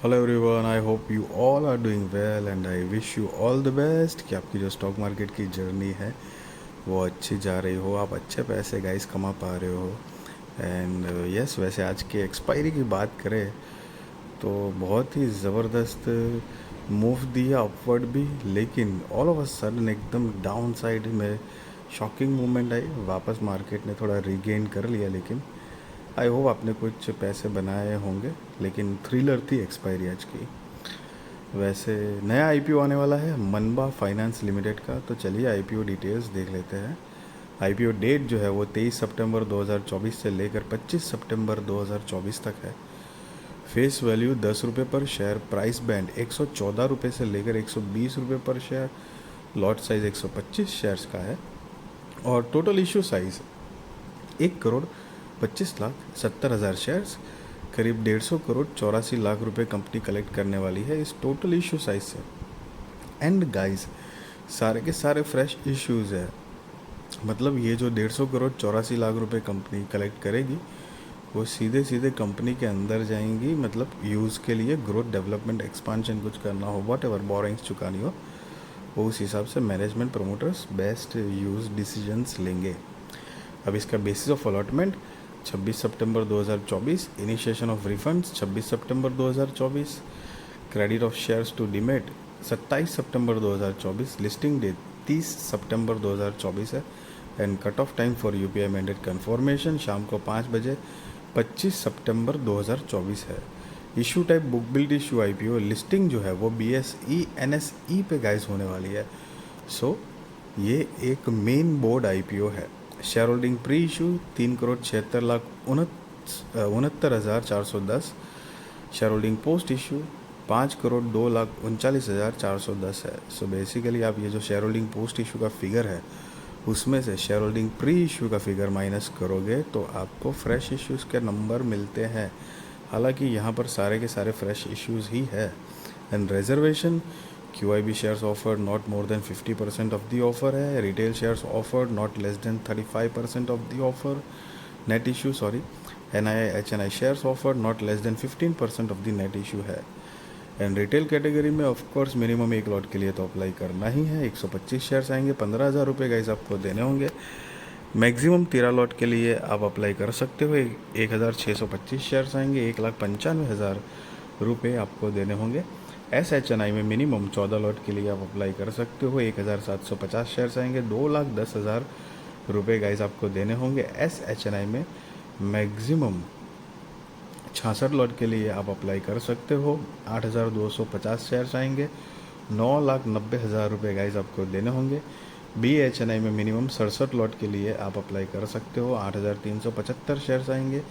Hello everyone, I hope you all are doing well and I wish you all the best कि आपकी जो stock market की journey है वो अच्छी जा रही हो, आप अच्छे पैसे गाइस कमा पा रहे हो। एंड यस, वैसे आज की एक्सपायरी की बात करें तो बहुत ही ज़बरदस्त मूव दिया अपवर्ड भी, लेकिन ऑल ऑफ अ सडन एकदम डाउन साइड में शॉकिंग मूवमेंट आई। वापस मार्केट ने थोड़ा रिगेन कर लिया, लेकिन आई होप आपने कुछ पैसे बनाए होंगे। लेकिन थ्रिलर थी एक्सपायरी आज की। वैसे नया आईपीओ आने वाला है मनबा फाइनेंस लिमिटेड का, तो चलिए आईपीओ डिटेल्स देख लेते हैं। आईपीओ डेट जो है वो 23 सितंबर 2024 से लेकर 25 सितंबर 2024 तक है। फेस वैल्यू 10 रुपये पर शेयर, प्राइस बैंड 114 रुपये से लेकर 120 रुपये पर शेयर, लॉट साइज 125 शेयर्स का है और टोटल इशू साइज 1,25,70,000 शेयर्स, करीब 150 करोड़ 84 लाख रुपए कंपनी कलेक्ट करने वाली है इस टोटल इशू साइज से। एंड गाइस, सारे के सारे फ्रेश इश्यूज़ है। मतलब ये जो 150 करोड़ 84 लाख रुपए कंपनी कलेक्ट करेगी वो सीधे सीधे कंपनी के अंदर जाएंगी, मतलब यूज़ के लिए, ग्रोथ डेवलपमेंट एक्सपांशन कुछ करना हो, वॉट एवर बोरिंग्स चुकानी हो, वो उस हिसाब से management promoters best use decisions लेंगे। अब इसका बेसिस ऑफ अलॉटमेंट 26 सितंबर 2024, इनिशिएशन ऑफ रिफंड्स 26 सितंबर 2024, credit of shares to demat 27 सितंबर 2024, लिस्टिंग डेट 30 सितंबर 2024 है and cut off time for UPI mandate confirmation शाम को 5 बजे 25 सितंबर 2024 है। Issue type book build issue IPO, listing जो है वो बीएसई एनएसई पे गाइस होने वाली है। सो ये एक मेन बोर्ड आईपीओ है। Share holding pre issue 3,76,69,410, share holding post issue 5,02,39,410 है। सो बेसिकली आप ये जो शेयर होल्डिंग पोस्ट इशू का फिगर है उसमें से शेयर होल्डिंग प्री इशू का फिगर माइनस करोगे तो आपको फ्रेश इश्यूज़ के नंबर मिलते हैं। हालांकि यहाँ पर सारे के सारे फ्रेश इश्यूज़ ही है। And reservation, QIB shares offered not more than 50% of the offer है, retail shares offered not less than 35% of the offer net issue, sorry, NII HNI shares offered not less than 15% of the net issue है। And retail category में of course minimum एक lot के लिए तो apply करना ही है। 125 shares आएंगे, 15,000 रुपये गाइस आपको देने होंगे। मैक्सिमम 13 लॉट के लिए आप अप्लाई कर सकते हो। 1,625 शेयर्स आएंगे, 1,95,000 रुपये आपको देने होंगे। SHNI में मिनिमम 14 लॉट के लिए आप अप्लाई कर सकते हो। 1,750 शेयर्स आएंगे, 2,10,000 रुपये गाइस आपको देने होंगे। SHNI में मैक्सिमम 66 लॉट के लिए आप अप्लाई कर सकते हो। 8,250 शेयर्स आएंगे, 9,90,000 रुपये गाइस आपको देने होंगे। BHNI में मिनिमम 67 लॉट के लिए आप अप्लाई कर सकते हो। 8,375 शेयर्स आएंगे,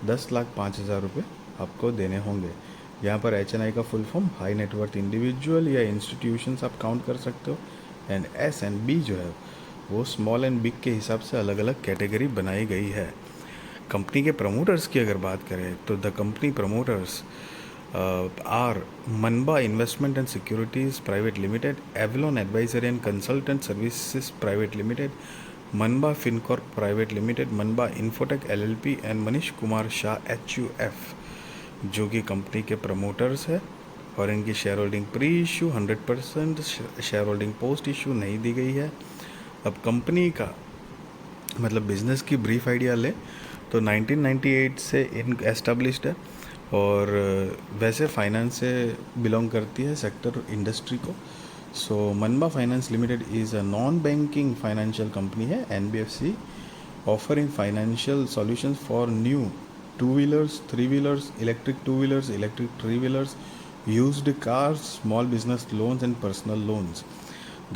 10,05,000 रुपये आपको देने होंगे। यहाँ पर HNI का full form high net worth individual या इंस्टीट्यूशंस आप काउंट कर सकते हो। एंड S&B जो है वो स्मॉल एंड बिग के हिसाब से अलग अलग कैटेगरी बनाई गई है। कंपनी के प्रमोटर्स की अगर बात करें तो द कंपनी प्रमोटर्स आर मनबा investment and securities private limited, Avalon advisory and consultant services private limited, मनबा फिनकॉर्प प्राइवेट लिमिटेड, मनबा infotech LLP and Manish Kumar Shah HUF, जो कि कंपनी के प्रमोटर्स है। और इनकी share holding pre issue 100%, share holding post issue नहीं दी गई है। अब कंपनी का मतलब बिज़नेस की ब्रीफ आइडिया ले तो 1998 से इन एस्टेब्लिश्ड है और वैसे फाइनेंस से बिलोंग करती है सेक्टर इंडस्ट्री को। सो मनबा finance limited is a non banking financial company है, NBFC, offering financial solutions for new two wheelers, three wheelers, electric two wheelers, electric three wheelers, used cars, small business loans and personal loans.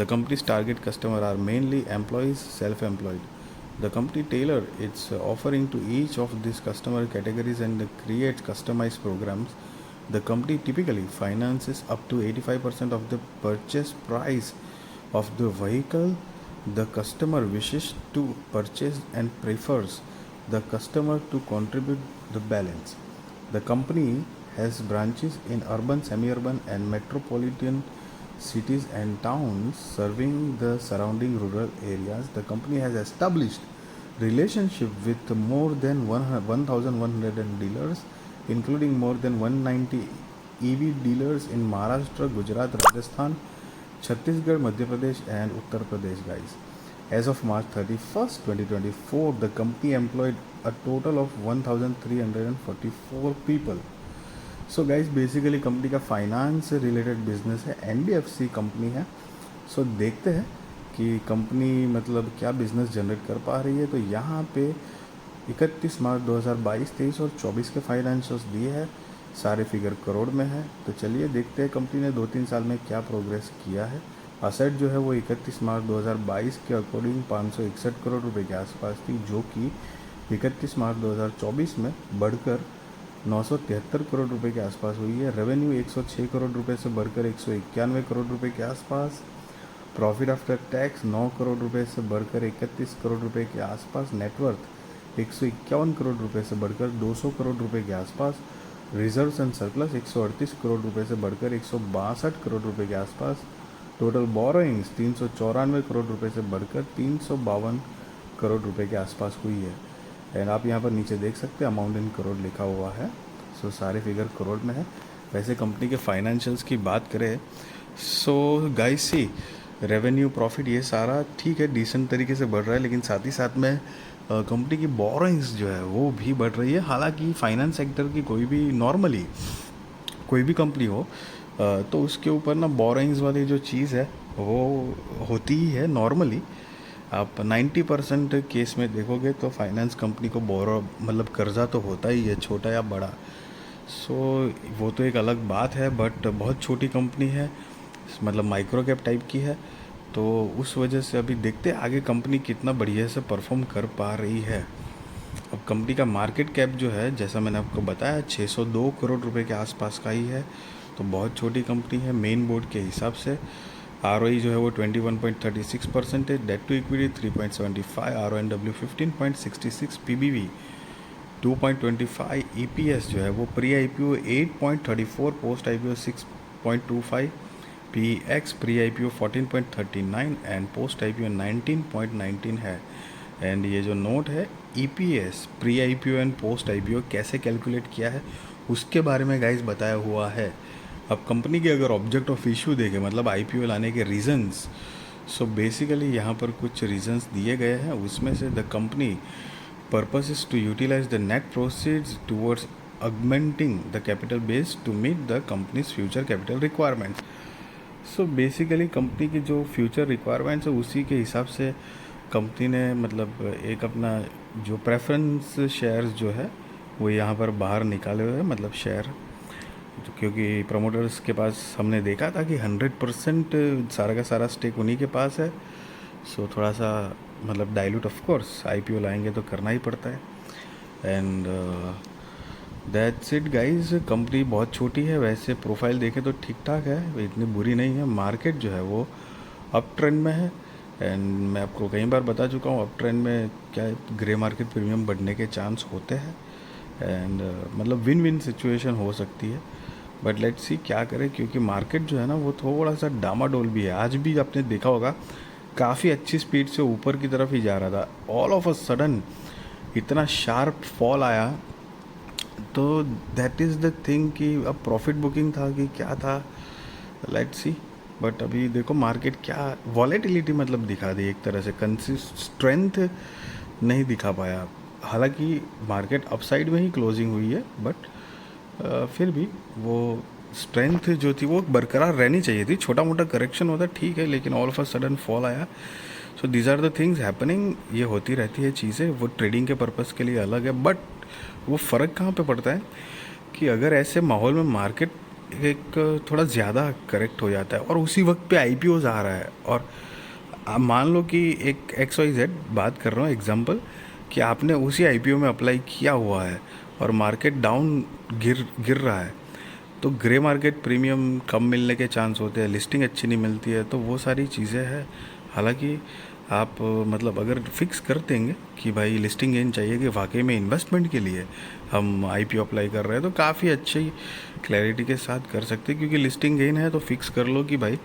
The company's target customer are mainly employees, self-employed. The company tailor its offering to each of these customer categories and creates customized programs. The company typically finances up to 85% of the purchase price of the vehicle the customer wishes to purchase and prefers the customer to contribute the balance. The company has branches in urban, semi-urban and metropolitan cities and towns serving the surrounding rural areas. The company has established relationship with more than 1,100 dealers, including more than 190 EV dealers in Maharashtra, Gujarat, Rajasthan, Chhattisgarh, Madhya Pradesh, and Uttar Pradesh, guys. As of March 31st, 2024, the company employed a total of 1,344 people. So guys basically company का finance से related business है, NBFC company है. सो देखते हैं कि company मतलब क्या business generate कर पा रही है. तो यहाँ पे 31 मार्च 2022, 23 और 24 के फाइनेंशियल्स दिए हैं. सारे फिगर करोड़ में है. तो चलिए देखते हैं कंपनी ने 2-3 साल में क्या प्रोग्रेस किया है. असेट जो है वो 31 मार्च 2022 के अकॉर्डिंग 561 करोड़ रुपए के आसपास थी, जो कि 31 मार्च 2024 में बढ़कर 973 करोड़ रुपए के आसपास हुई है. रेवेन्यू 106 करोड़ रुपए से बढ़कर 191 करोड़ रुपए के आसपास. प्रॉफिट आफ्टर टैक्स 9 करोड़ रुपए से बढ़कर 31 करोड़ रुपए के आसपास. नेटवर्थ 151 करोड़ रुपए से बढ़कर 200 करोड़ रुपए के आसपास. रिजर्व्स एंड सरप्लस 138 करोड़ रुपए से बढ़कर 162 करोड़ रुपए के आसपास. टोटल बोरोइंग्स 394 करोड़ रुपए से बढ़कर 352 करोड़ रुपए के आसपास हुई है. एंड आप यहाँ पर नीचे देख सकते हैं अमाउंट इन करोड़ लिखा हुआ है. सो सारे फिगर करोड़ में है. वैसे कंपनी के फाइनेंशियल्स की बात करें सो गाइस सी रेवेन्यू प्रॉफिट ये सारा ठीक है, डिसेंट तरीके से बढ़ रहा है, लेकिन साथ ही साथ में कंपनी की बोरोइंग्स जो है वो भी बढ़ रही है. हालांकि फाइनेंस सेक्टर की कोई भी नॉर्मली कोई भी कंपनी हो तो उसके ऊपर ना बोरोइंग्स वाली जो चीज़ है वो होती ही है नॉर्मली. आप 90% केस में देखोगे तो फाइनेंस कंपनी को बोरो मतलब कर्जा तो होता ही है, छोटा या बड़ा. सो वो तो एक अलग बात है, बट बहुत छोटी कंपनी है, मतलब माइक्रो कैप टाइप की है. तो उस वजह से अभी देखते हैं आगे कंपनी कितना बढ़िया से परफॉर्म कर पा रही है. अब कंपनी का मार्केट कैप जो है जैसा मैंने आपको बताया 602 करोड़ रुपए के आसपास का ही है. तो बहुत छोटी कंपनी है मेन बोर्ड के हिसाब से. ROE जो है वो 21.36% है. Debt to equity 3.75, RONW 15.66, PBV 2.25, EPS जो है वो pre IPO 8.34, post IPO 6.25, PX pre IPO 14.39 and post IPO 19.19 है. एंड ये जो नोट है EPS pre IPO and post IPO कैसे कैलकुलेट किया है उसके बारे में गाइस बताया हुआ है. अब कंपनी के अगर ऑब्जेक्ट ऑफ इशू देखें मतलब IPO लाने के रीजंस, सो बेसिकली यहाँ पर कुछ रीजंस दिए गए हैं. उसमें से the company purpose is to utilize the net proceeds towards augmenting the capital base to meet the company's future capital requirements. So basically company की जो फ्यूचर रिक्वायरमेंट्स है उसी के हिसाब से कंपनी ने मतलब एक अपना जो प्रेफरेंस शेयर्स जो है वो यहाँ पर बाहर निकाले हुए हैं, मतलब शेयर. तो क्योंकि प्रमोटर्स के पास हमने देखा था कि 100% सारा का सारा स्टेक उन्हीं के पास है. सो थोड़ा सा मतलब डाइल्यूट ऑफ कोर्स IPO लाएंगे तो करना ही पड़ता है. And that's it guys. Company बहुत छोटी है, वैसे प्रोफाइल देखें तो ठीक ठाक है, इतनी बुरी नहीं है. मार्केट जो है वो अप ट्रेंड में है. एंड मैं आपको कई बार बता चुका हूँ अप ट्रेंड में क्या ग्रे मार्केट प्रीमियम बढ़ने के चांस होते हैं. एंड मतलब विन विन सिचुएशन हो सकती है, बट लेट्स सी क्या करें, क्योंकि मार्केट जो है ना वो थोड़ा सा डामाडोल भी है. आज भी आपने देखा होगा काफ़ी अच्छी स्पीड से ऊपर की तरफ ही जा रहा था. ऑल ऑफ अ सडन इतना शार्प फॉल आया. तो दैट इज़ द थिंग कि अब प्रॉफिट बुकिंग था कि क्या था, लेट्स सी. बट अभी देखो मार्केट क्या वॉलेटिलिटी मतलब दिखा दी एक तरह से, स्ट्रेंथ नहीं दिखा पाया. हालांकि मार्केट अपसाइड में ही क्लोजिंग हुई है, बट फिर भी वो स्ट्रेंथ जो थी वो बरकरार रहनी चाहिए थी. छोटा मोटा करेक्शन होता ठीक है, लेकिन all of a sudden fall आया. So these are the things happening. ये होती रहती है चीज़ें, वो ट्रेडिंग के पर्पज़ के लिए अलग है. बट वो फ़र्क कहाँ पे पड़ता है कि अगर ऐसे माहौल में मार्केट एक थोड़ा ज़्यादा करेक्ट हो जाता है और उसी वक्त पे IPOs आ रहा है, और मान लो कि एक XYZ बात कर रहा हूँ एग्जांपल, कि आपने उसी IPO में अप्लाई किया हुआ है और मार्केट डाउन गिर रहा है, तो ग्रे मार्केट प्रीमियम कम मिलने के चांस होते हैं, लिस्टिंग अच्छी नहीं मिलती है. तो वो सारी चीज़ें हैं. हालांकि आप मतलब अगर फिक्स कर देंगे कि भाई लिस्टिंग गेन चाहिए कि वाकई में इन्वेस्टमेंट के लिए हम IPO अप्लाई कर रहे हैं, तो काफ़ी अच्छी क्लैरिटी के साथ कर सकते हैं. क्योंकि लिस्टिंग गेन है तो फिक्स कर लो कि भाई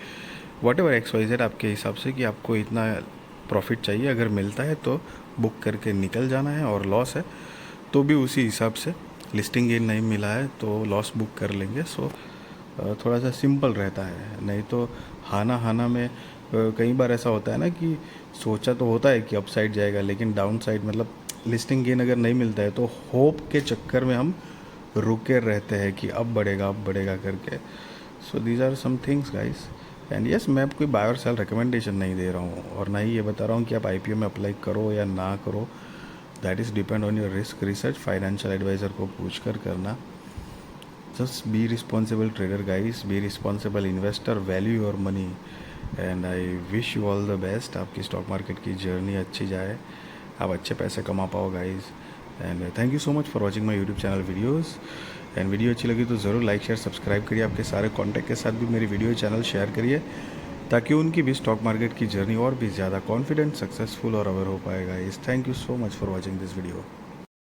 व्हाटएवर XYZ आपके हिसाब से कि आपको इतना प्रॉफिट चाहिए, अगर मिलता है तो बुक करके निकल जाना है, और लॉस है तो भी उसी हिसाब से. लिस्टिंग गेन नहीं मिला है तो लॉस बुक कर लेंगे. सो थोड़ा सा सिंपल रहता है। नहीं तो हाना हाना में कई बार ऐसा होता है ना कि सोचा तो होता है कि अप साइड जाएगा, लेकिन डाउन साइड मतलब लिस्टिंग गेन अगर नहीं मिलता है तो होप के चक्कर में हम रुके रहते हैं कि अब बढ़ेगा करके। So these are some things guys. And yes, मैं कोई बाय और सेल रिकमेंडेशन नहीं दे रहा हूँ और ना ही ये बता रहा हूँ कि आप आईपीओ में अप्लाई करो या ना करो। That is depend on your risk research, financial adviser को पूछ कर करना। Just be responsible trader guys, be responsible investor, value your money. And I wish you all the best. आपकी स्टॉक मार्केट की जर्नी अच्छी जाए, आप अच्छे पैसे कमा पाओ guys. And thank you so much for watching my YouTube channel videos. And video अच्छी लगी तो ज़रूर लाइक शेयर सब्सक्राइब करिए। आपके सारे कॉन्टैक्ट के साथ भी मेरी वीडियो चैनल शेयर करिए, ताकि उनकी भी स्टॉक मार्केट की जर्नी और भी ज़्यादा कॉन्फिडेंट, सक्सेसफुल और अवेयर हो पाएगा। इस thank you so much for watching this video.